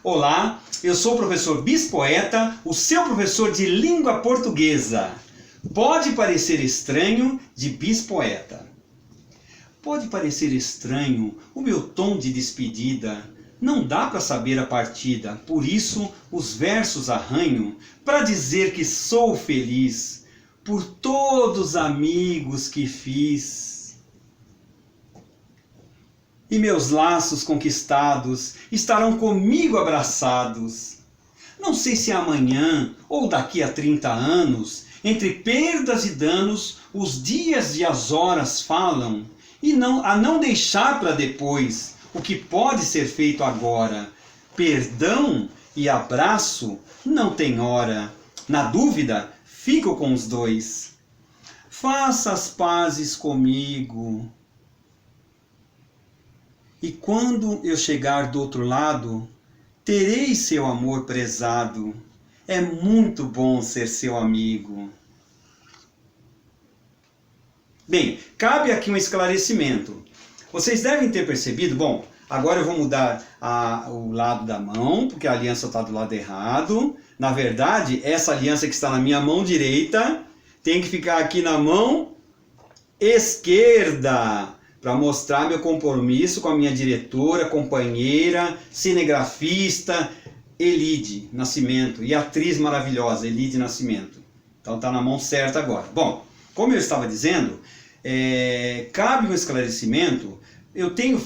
Olá, eu sou o professor Bispoeta, o seu professor de língua portuguesa. Pode parecer estranho de Bispoeta. Pode parecer estranho o meu tom de despedida. Não dá para saber a partida, por isso os versos arranho para dizer que sou feliz por todos os amigos que fiz. E meus laços conquistados estarão comigo abraçados. Não sei se amanhã ou daqui a 30 anos, entre perdas e danos, os dias e as horas falam, e não deixar para depois o que pode ser feito agora. Perdão e abraço não tem hora. Na dúvida, fico com os dois. Faça as pazes comigo. E quando eu chegar do outro lado, terei seu amor prezado. É muito bom ser seu amigo. Bem, cabe aqui um esclarecimento. Vocês devem ter percebido, bom, agora eu vou mudar o lado da mão, porque a aliança está do lado errado. Na verdade, essa aliança que está na minha mão direita tem que ficar aqui na mão esquerda, para mostrar meu compromisso com a minha diretora, companheira, cinegrafista, Elide Nascimento, e atriz maravilhosa, Elide Nascimento. Então está na mão certa agora. Bom, como eu estava dizendo, cabe um esclarecimento. Eu tenho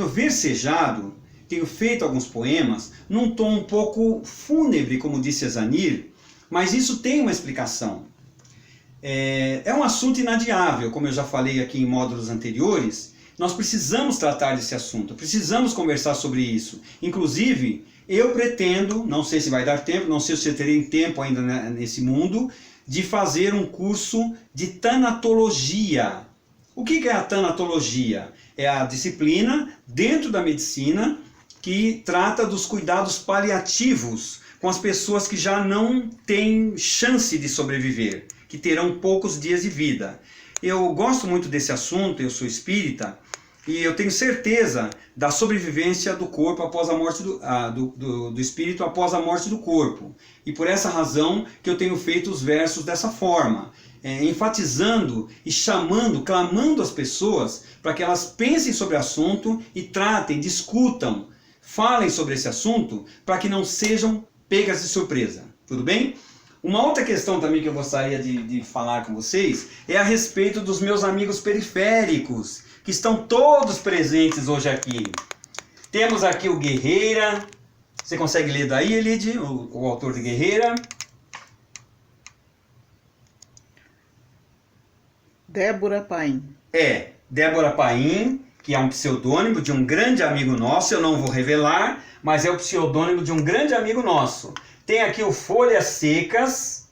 versejado, tenho feito alguns poemas num tom um pouco fúnebre, como disse Zanir, mas isso tem uma explicação. É um assunto inadiável, como eu já falei aqui em módulos anteriores. Nós precisamos tratar desse assunto, precisamos conversar sobre isso. Inclusive, eu pretendo, não sei se vai dar tempo, não sei se eu terei tempo ainda nesse mundo, de fazer um curso de tanatologia. O que é a tanatologia? É a disciplina dentro da medicina que trata dos cuidados paliativos com as pessoas que já não têm chance de sobreviver, que terão poucos dias de vida. Eu gosto muito desse assunto, eu sou espírita, e eu tenho certeza da sobrevivência do corpo após a morte do espírito após a morte do corpo. E por essa razão que eu tenho feito os versos dessa forma, enfatizando e chamando, clamando as pessoas para que elas pensem sobre o assunto e tratem, discutam, falem sobre esse assunto para que não sejam pegas de surpresa. Tudo bem? Uma outra questão também que eu gostaria de falar com vocês é a respeito dos meus amigos periféricos, que estão todos presentes hoje aqui. Temos aqui o Guerreira. Você consegue ler daí, Elide, o autor de Guerreira? Débora Paim. Débora Paim, que é um pseudônimo de um grande amigo nosso, eu não vou revelar, mas é o pseudônimo de um grande amigo nosso. Tem aqui o Folhas Secas,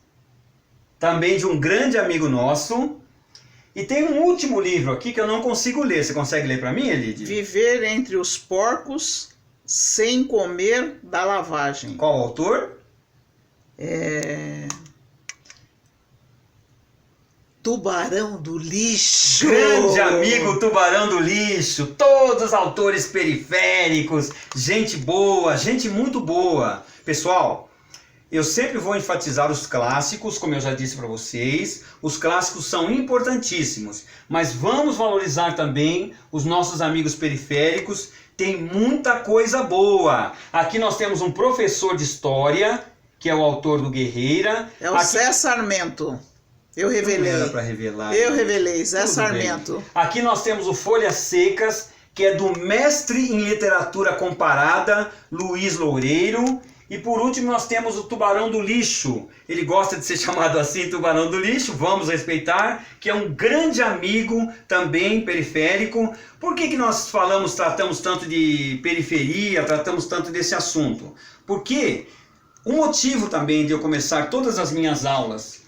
também de um grande amigo nosso. E tem um último livro aqui que eu não consigo ler. Você consegue ler para mim, Elide? Viver entre os porcos sem comer da lavagem. Qual o autor? Tubarão do Lixo. Grande amigo Tubarão do Lixo. Todos autores periféricos. Gente boa, gente muito boa. Pessoal, eu sempre vou enfatizar os clássicos, como eu já disse para vocês. Os clássicos são importantíssimos, mas vamos valorizar também os nossos amigos periféricos. Tem muita coisa boa. Aqui nós temos um professor de história, que é o autor do Guerreira. É o Zé Sarmento. Eu revelei. Não era para revelar. Eu revelei, Zé Tudo Sarmento. bem. Aqui nós temos o Folhas Secas, que é do mestre em literatura comparada, Luiz Loureiro. E por último nós temos o Tubarão do Lixo. Ele gosta de ser chamado assim, Tubarão do Lixo, vamos respeitar, que é um grande amigo também periférico. Por que nós tratamos tanto de periferia, tratamos tanto desse assunto? Porque o motivo também de eu começar todas as minhas aulas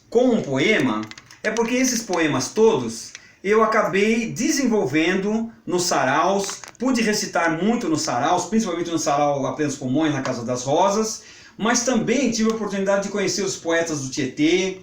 com um poema é porque esses poemas todos eu acabei desenvolvendo nos saraus, pude recitar muito nos saraus, principalmente no sarau Apenas Pulmões, na Casa das Rosas, mas também tive a oportunidade de conhecer os poetas do Tietê,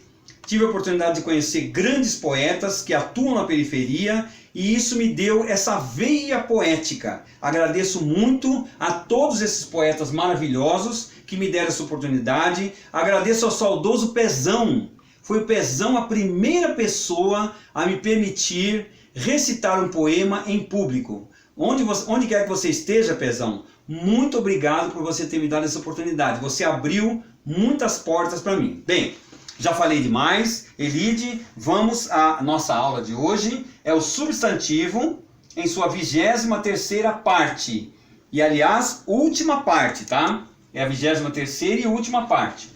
tive a oportunidade de conhecer grandes poetas que atuam na periferia e isso me deu essa veia poética. Agradeço muito a todos esses poetas maravilhosos que me deram essa oportunidade. Agradeço ao saudoso Pezão. Foi o Pezão a primeira pessoa a me permitir recitar um poema em público. Onde quer que você esteja, Pezão, muito obrigado por você ter me dado essa oportunidade. Você abriu muitas portas para mim. Bem, já falei demais. Elide, vamos à nossa aula de hoje. É o substantivo em sua 23ª parte. E, aliás, última parte, tá? É a 23ª e última parte.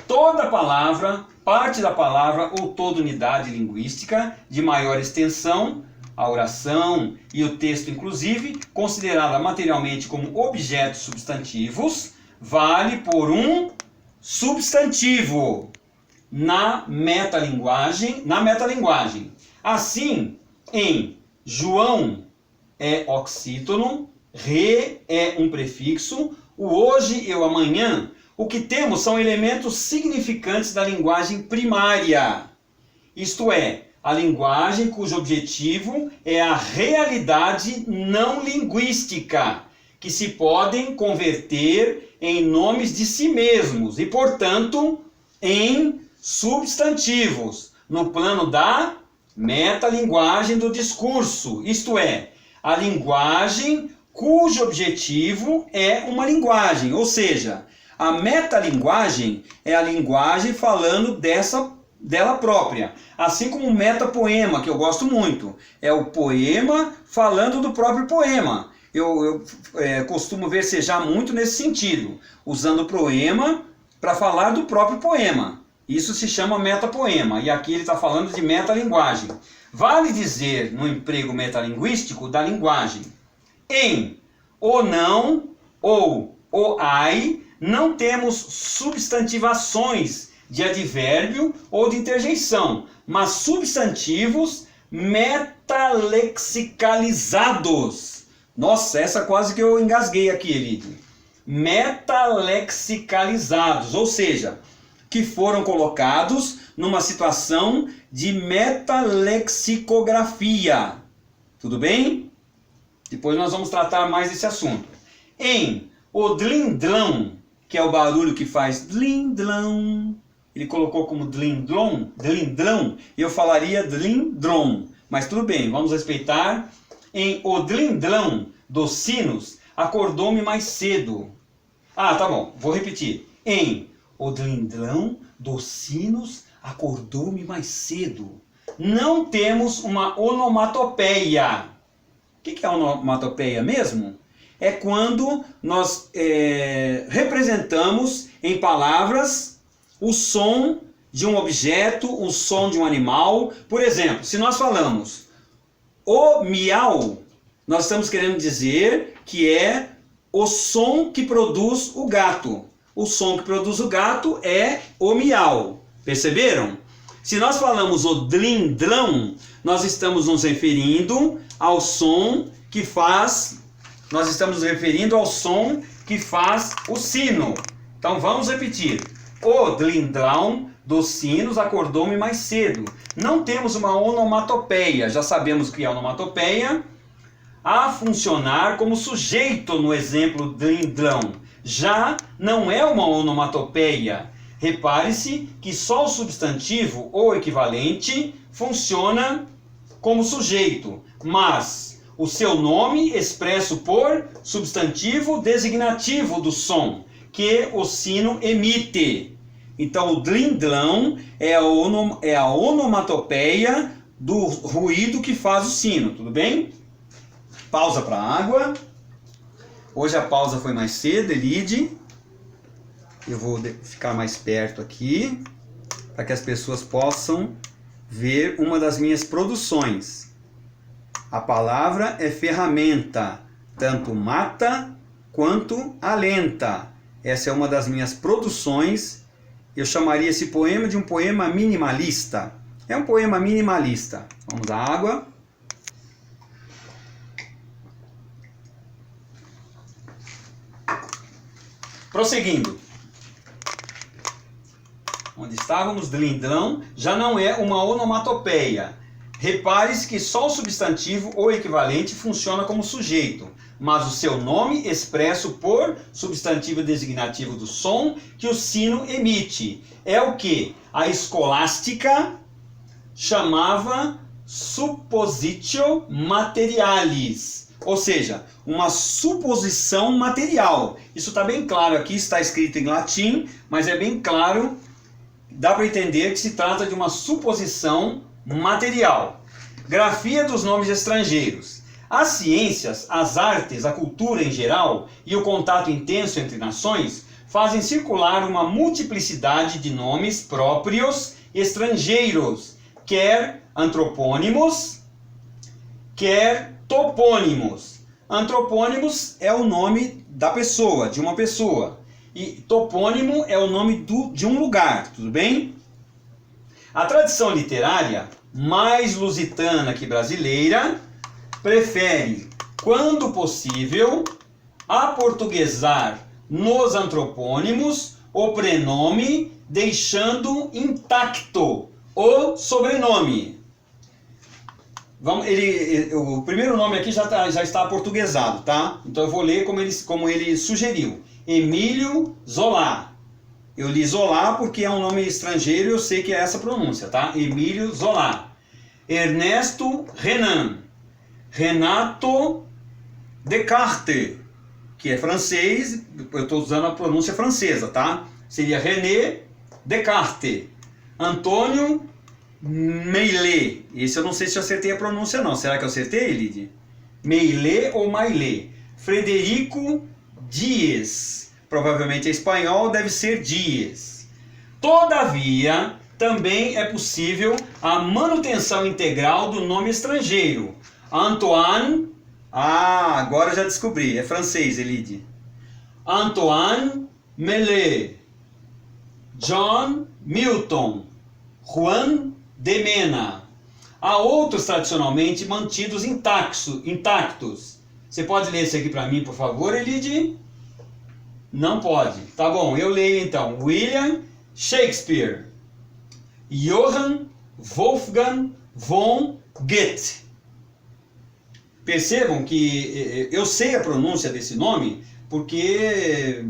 Toda palavra, parte da palavra ou toda unidade linguística de maior extensão, a oração e o texto inclusive, considerada materialmente como objetos substantivos, vale por um substantivo na metalinguagem. Assim, em João é oxítono, re é um prefixo, o hoje e o amanhã, o que temos são elementos significantes da linguagem primária, isto é, a linguagem cujo objetivo é a realidade não linguística, que se podem converter em nomes de si mesmos e, portanto, em substantivos, no plano da metalinguagem do discurso, isto é, a linguagem cujo objetivo é uma linguagem, ou seja, a metalinguagem é a linguagem falando dela própria, assim como o metapoema, que eu gosto muito, é o poema falando do próprio poema. Eu costumo versejar muito nesse sentido, usando o poema para falar do próprio poema. Isso se chama metapoema, e aqui ele está falando de metalinguagem. Vale dizer, no emprego metalinguístico, da linguagem. Em o não ou o ai, não temos substantivações de advérbio ou de interjeição, mas substantivos metalexicalizados. Nossa, essa quase que eu engasguei aqui, Elide. Metalexicalizados, ou seja, que foram colocados numa situação de metalexicografia. Tudo bem? Depois nós vamos tratar mais desse assunto. Em o dlindlão, que é o barulho que faz dlindlão, ele colocou como dlindlão, e eu falaria dlindron, mas tudo bem, vamos respeitar. Em o dlindlão dos sinos, acordou-me mais cedo. Ah, tá bom, vou repetir. Em o dlindlão dos sinos, acordou-me mais cedo. Não temos uma onomatopeia. O que é onomatopeia mesmo? É quando nós representamos em palavras o som de um objeto, o som de um animal. Por exemplo, se nós falamos o miau, nós estamos querendo dizer que é o som que produz o gato. O som que produz o gato é o miau. Perceberam? Se nós falamos o dlindlão, nós estamos nos referindo ao som que faz... Nós estamos nos referindo ao som que faz o sino. Então vamos repetir. O dlindlão dos sinos acordou-me mais cedo. Não temos uma onomatopeia. Já sabemos o que é onomatopeia. A funcionar como sujeito no exemplo dlindlão. Já não é uma onomatopeia. Repare-se que só o substantivo ou equivalente funciona como sujeito, mas o seu nome expresso por substantivo designativo do som que o sino emite. Então o dlindlão é a onomatopeia do ruído que faz o sino, tudo bem? Pausa para água. Hoje a pausa foi mais cedo, Elide. Eu vou ficar mais perto aqui, para que as pessoas possam ver uma das minhas produções. A palavra é ferramenta, tanto mata quanto alenta. Essa é uma das minhas produções. Eu chamaria esse poema de um poema minimalista. É um poema minimalista. Vamos à água. Prosseguindo. Onde estávamos, dlindlão, já não é uma onomatopeia. Repare-se que só o substantivo ou equivalente funciona como sujeito, mas o seu nome expresso por substantivo designativo do som que o sino emite. É o que a escolástica chamava suppositio materialis, ou seja, uma suposição material. Isso está bem claro aqui, está escrito em latim, mas é bem claro, dá para entender que se trata de uma suposição material. Grafia dos nomes estrangeiros. As ciências, as artes, a cultura em geral e o contato intenso entre nações fazem circular uma multiplicidade de nomes próprios estrangeiros, quer antropônimos, quer topônimos. Antropônimos é o nome da pessoa, de uma pessoa, e topônimo é o nome de um lugar, tudo bem? A tradição literária, mais lusitana que brasileira, prefere, quando possível, aportuguesar nos antropônimos o prenome, deixando intacto o sobrenome. O primeiro nome aqui já está aportuguesado, tá? Então eu vou ler como ele sugeriu. Emílio Zola. Eu li Zola porque é um nome estrangeiro e eu sei que é essa pronúncia, tá? Emílio Zola. Ernesto Renan. Renato Descartes, que é francês, eu estou usando a pronúncia francesa, tá? Seria René Descartes. Antônio Meillet. Esse eu não sei se eu acertei a pronúncia não. Será que eu acertei, Lid? Meillet ou Maillet? Frederico Dias. Provavelmente é espanhol, deve ser Dias. Todavia, também é possível a manutenção integral do nome estrangeiro. Antoine. Ah, agora eu já descobri. É francês, Elide. Antoine Meillet. John Milton. Juan de Mena. Há outros tradicionalmente mantidos intactos. Você pode ler esse aqui para mim, por favor, Elide? Não pode. Tá bom, eu leio então. William Shakespeare. Johann Wolfgang von Goethe. Percebam que eu sei a pronúncia desse nome porque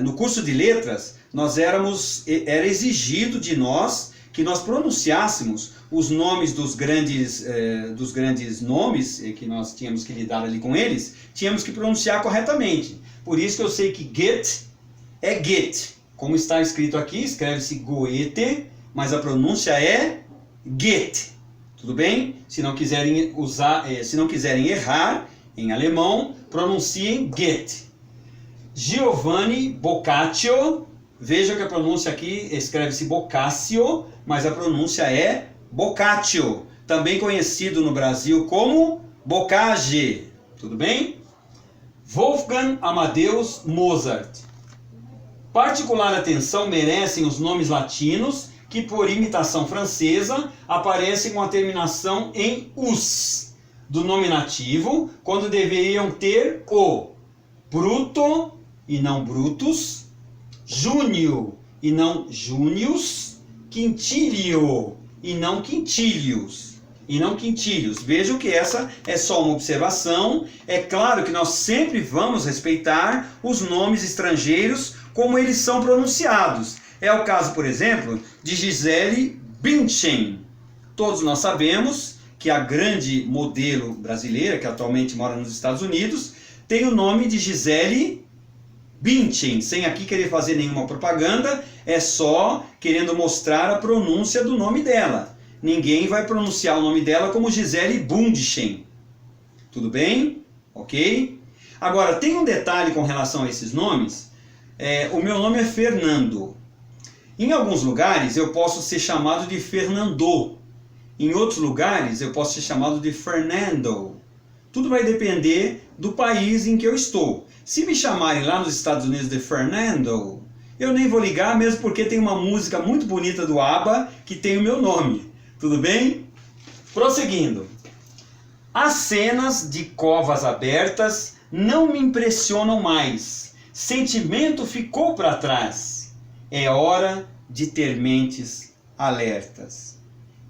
no curso de letras era exigido de nós que nós pronunciássemos os nomes dos grandes nomes que nós tínhamos que lidar ali com eles, tínhamos que pronunciar corretamente. Por isso que eu sei que Goethe é Goethe. Como está escrito aqui, escreve-se Goethe, mas a pronúncia é Goethe. Tudo bem? Se não quiserem errar em alemão, pronunciem Goethe. Giovanni Boccaccio. Veja que a pronúncia aqui escreve-se Boccaccio, mas a pronúncia é Boccaccio, também conhecido no Brasil como Bocage. Tudo bem? Wolfgang Amadeus Mozart. Particular atenção merecem os nomes latinos que, por imitação francesa, aparecem com a terminação em us do nominativo, quando deveriam ter o. Bruto e não Brutus, Júnio e não Június, Quintílio e não Quintílios. Vejam que essa é só uma observação. É claro que nós sempre vamos respeitar os nomes estrangeiros como eles são pronunciados. É o caso, por exemplo, de Gisele Bündchen. Todos nós sabemos que a grande modelo brasileira, que atualmente mora nos Estados Unidos, tem o nome de Gisele Bündchen, sem aqui querer fazer nenhuma propaganda, é só querendo mostrar a pronúncia do nome dela. Ninguém vai pronunciar o nome dela como Gisele Bündchen. Tudo bem? Ok? Agora, tem um detalhe com relação a esses nomes. O meu nome é Fernando. Em alguns lugares eu posso ser chamado de Fernando. Em outros lugares eu posso ser chamado de Fernando. Tudo vai depender do país em que eu estou. Se me chamarem lá nos Estados Unidos de Fernando, eu nem vou ligar, mesmo porque tem uma música muito bonita do ABBA que tem o meu nome. Tudo bem? Prosseguindo. As cenas de covas abertas não me impressionam mais. Sentimento ficou para trás. É hora de ter mentes alertas.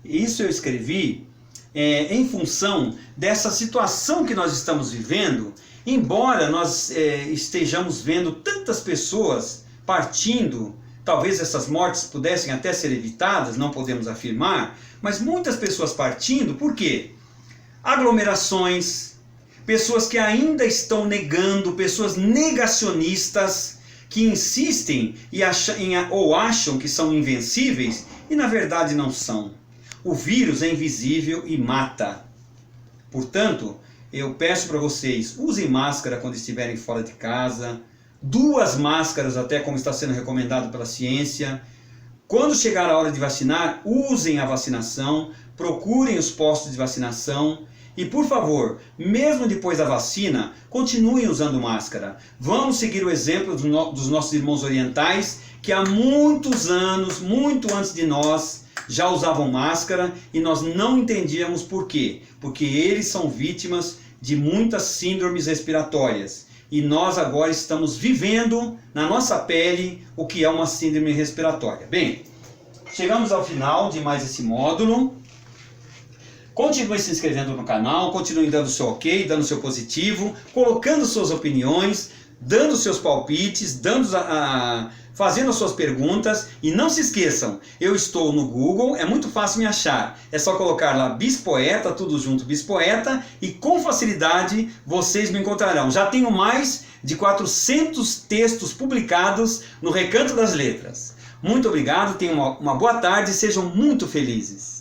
Isso eu escrevi em função dessa situação que nós estamos vivendo, embora nós estejamos vendo tantas pessoas partindo, talvez essas mortes pudessem até ser evitadas, não podemos afirmar, mas muitas pessoas partindo, por quê? Aglomerações, pessoas que ainda estão negando, pessoas negacionistas, que insistem ou acham que são invencíveis e na verdade não são. O vírus é invisível e mata. Portanto, eu peço para vocês, usem máscara quando estiverem fora de casa, 2 máscaras até como está sendo recomendado pela ciência. Quando chegar a hora de vacinar, usem a vacinação, procurem os postos de vacinação e, por favor, mesmo depois da vacina, continuem usando máscara. Vamos seguir o exemplo dos nossos irmãos orientais que há muitos anos, muito antes de nós, já usavam máscara e nós não entendíamos por quê. Porque eles são vítimas de muitas síndromes respiratórias. E nós agora estamos vivendo na nossa pele o que é uma síndrome respiratória. Bem, chegamos ao final de mais esse módulo. Continue se inscrevendo no canal, continue dando seu ok, dando seu positivo, colocando suas opiniões, dando seus palpites, fazendo as suas perguntas. E não se esqueçam, eu estou no Google, é muito fácil me achar. É só colocar lá Bispoeta, tudo junto, Bispoeta, e com facilidade vocês me encontrarão. Já tenho mais de 400 textos publicados no Recanto das Letras. Muito obrigado, tenham uma boa tarde e sejam muito felizes.